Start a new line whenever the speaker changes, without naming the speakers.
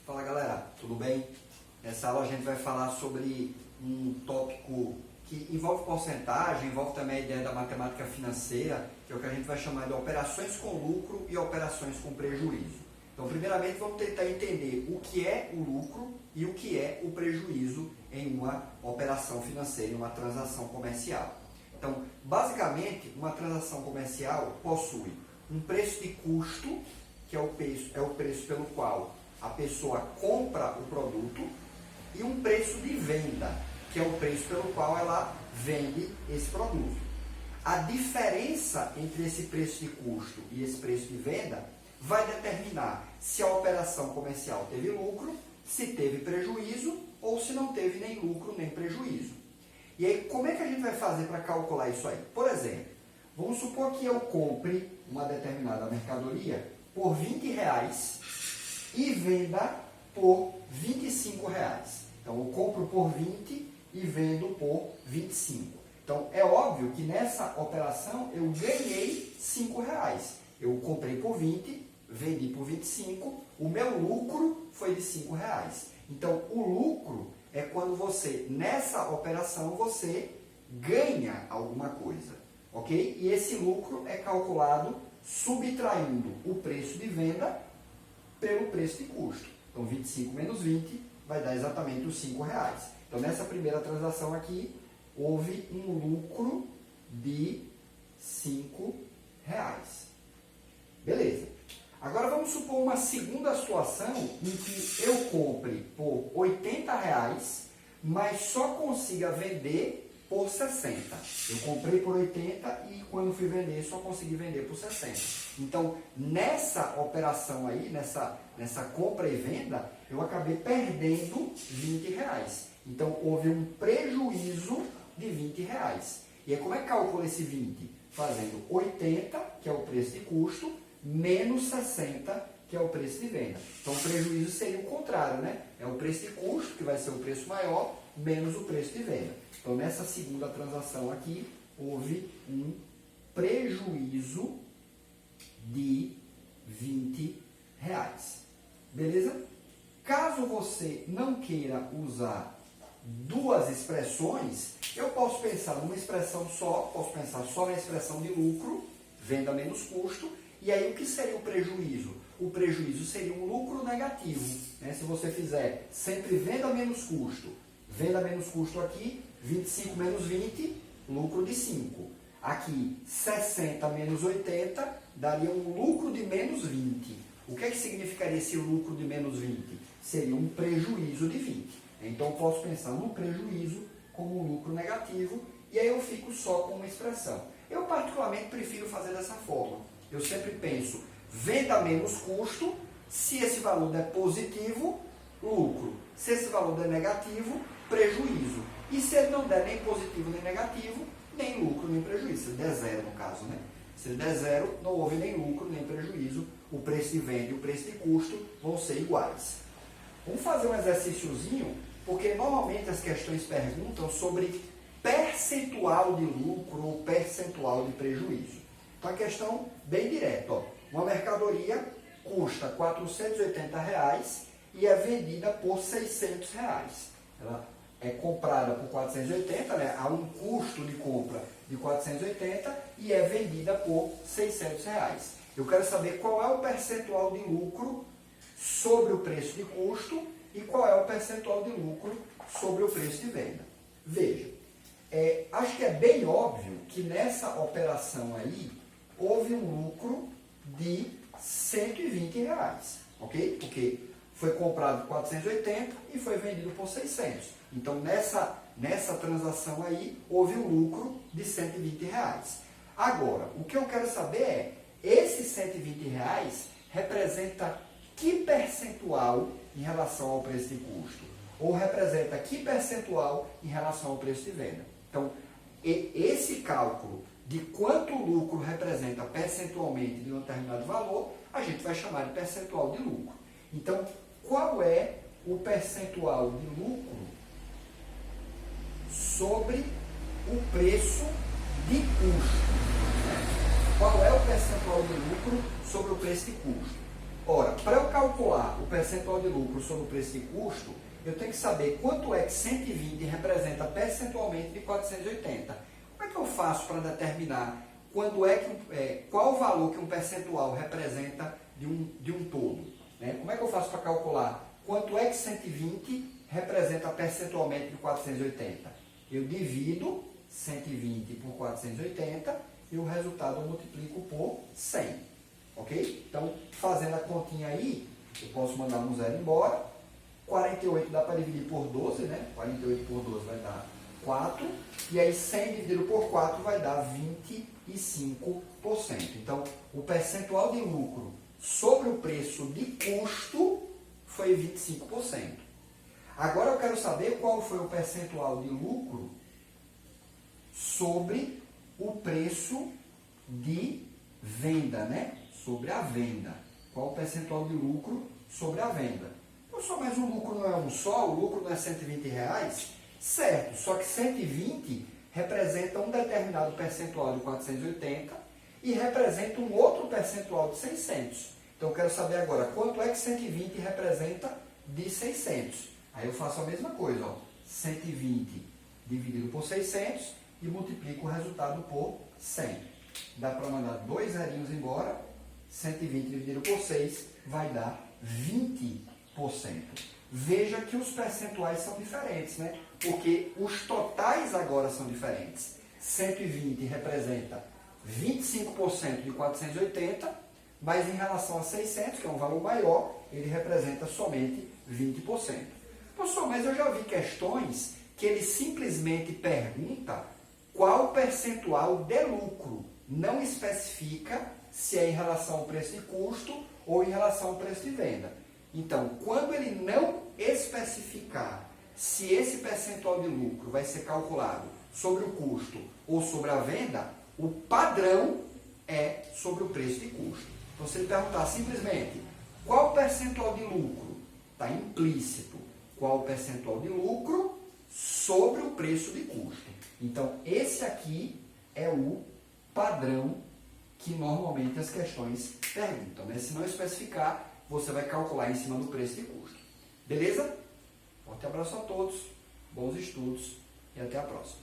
Fala galera, tudo bem? Nessa aula a gente vai falar sobre um tópico que envolve porcentagem, envolve também a ideia da matemática financeira, que é o que a gente vai chamar de operações com lucro e operações com prejuízo. Então, primeiramente, vamos tentar entender o que é o lucro e o que é o prejuízo em uma operação financeira, em uma transação comercial. Então, basicamente, uma transação comercial possui um preço de custo, que é o preço pelo qual a pessoa compra o produto, e um preço de venda, que é o preço pelo qual ela vende esse produto. A diferença entre esse preço de custo e esse preço de venda vai determinar se a operação comercial teve lucro, se teve prejuízo ou se não teve nem lucro nem prejuízo. E aí, como é que a gente vai fazer para calcular isso aí? Por exemplo, vamos supor que eu compre uma determinada mercadoria por R$20 e venda por R$25. Então, eu compro por 20 e vendo por 25. Então, é óbvio que nessa operação eu ganhei R$5. Eu comprei por 20, vendi por 25, o meu lucro foi de R$5. Então, o lucro é quando você, nessa operação, você ganha alguma coisa, ok? E esse lucro é calculado subtraindo o preço de venda pelo preço de custo. Então, 25 menos 20 vai dar exatamente os R$5. Então, nessa primeira transação aqui, houve um lucro de R$5. Beleza. Agora, vamos supor uma segunda situação em que eu compre por R$80, mas só consiga vender por 60. Eu comprei por 80 e quando fui vender, só consegui vender por 60. Então, nessa operação aí, nessa compra e venda, eu acabei perdendo R$20. Então, houve um prejuízo de R$20. E aí, como é que calcula esse 20? Fazendo 80, que é o preço de custo, menos 60, que é o preço de venda. Então, o prejuízo seria o contrário, né? É o preço de custo, que vai ser o preço maior, menos o preço de venda. Então, nessa segunda transação aqui, houve um prejuízo de R$20. Beleza? Caso você não queira usar duas expressões, eu posso pensar numa expressão só, posso pensar só na expressão de lucro, venda menos custo, e aí o que seria o prejuízo? O prejuízo seria um lucro negativo, né? Se você fizer sempre venda menos custo aqui, 25 menos 20, lucro de 5. Aqui, 60 menos 80, daria um lucro de menos 20. O que é que significaria esse lucro de menos 20? Seria um prejuízo de 20. Então, eu posso pensar no prejuízo como um lucro negativo, e aí eu fico só com uma expressão. Eu, particularmente, prefiro fazer dessa forma. Eu sempre penso, venda menos custo, se esse valor der positivo, lucro. Se esse valor der negativo, prejuízo. E se ele não der nem positivo nem negativo, nem lucro nem prejuízo. Se ele der zero, no caso, né? Se ele der zero, não houve nem lucro nem prejuízo. O preço de venda e o preço de custo vão ser iguais. Vamos fazer um exercíciozinho, porque normalmente as questões perguntam sobre percentual de lucro ou percentual de prejuízo. Então, a questão bem direta. Ó. Uma mercadoria custa R$480 e é vendida por R$600. Ela é comprada por 480, né? Há um custo de compra de 480 e é vendida por R$600. Eu quero saber qual é o percentual de lucro sobre o preço de custo e qual é o percentual de lucro sobre o preço de venda. Veja, acho que é bem óbvio que nessa operação aí houve um lucro de R$120, ok? Porque foi comprado por 480 e foi vendido por 600. Então, nessa transação aí, houve um lucro de R$120. Agora, o que eu quero saber é, esses R$120 representa que percentual em relação ao preço de custo? Ou representa que percentual em relação ao preço de venda? Então, esse cálculo de quanto lucro representa percentualmente de um determinado valor, a gente vai chamar de percentual de lucro. Então, qual é o percentual de lucro sobre o preço de custo? Qual é o percentual de lucro sobre o preço de custo? Ora, para eu calcular o percentual de lucro sobre o preço de custo, eu tenho que saber quanto é que 120 representa percentualmente de 480. Como é que eu faço para determinar qual o valor que um percentual representa de um todo? Né? Como é que eu faço para calcular quanto é que 120 representa percentualmente de 480? Eu divido 120 por 480 e o resultado eu multiplico por 100. Ok? Então, fazendo a continha aí, eu posso mandar um zero embora. 48 dá para dividir por 12, né? 48 por 12 vai dar 4. E aí 100 dividido por 4 vai dar 25%. Então, o percentual de lucro sobre o preço de custo foi 25%. Agora eu quero saber qual foi o percentual de lucro sobre o preço de venda, né? Sobre a venda. Qual o percentual de lucro sobre a venda? Mas o lucro não é um só, o lucro não é 120 reais? Certo, só que 120 representa um determinado percentual de 480 e representa um outro percentual de 600. Então eu quero saber agora quanto é que 120 representa de 600. Aí eu faço a mesma coisa, ó, 120 dividido por 600 e multiplico o resultado por 100. Dá para mandar 2 zerinhos embora, 120 dividido por 6 vai dar 20%. Veja que os percentuais são diferentes, né? Porque os totais agora são diferentes. 120 representa 25% de 480, mas em relação a 600, que é um valor maior, ele representa somente 20%. Professor, mas eu já vi questões que ele simplesmente pergunta qual percentual de lucro, não especifica se é em relação ao preço de custo ou em relação ao preço de venda. Então, quando ele não especificar se esse percentual de lucro vai ser calculado sobre o custo ou sobre a venda, o padrão é sobre o preço de custo. Então, se ele perguntar simplesmente qual percentual de lucro, está implícito qual o percentual de lucro sobre o preço de custo. Então, esse aqui é o padrão que normalmente as questões perguntam, né? Se não especificar, você vai calcular em cima do preço de custo. Beleza? Forte abraço a todos, bons estudos e até a próxima.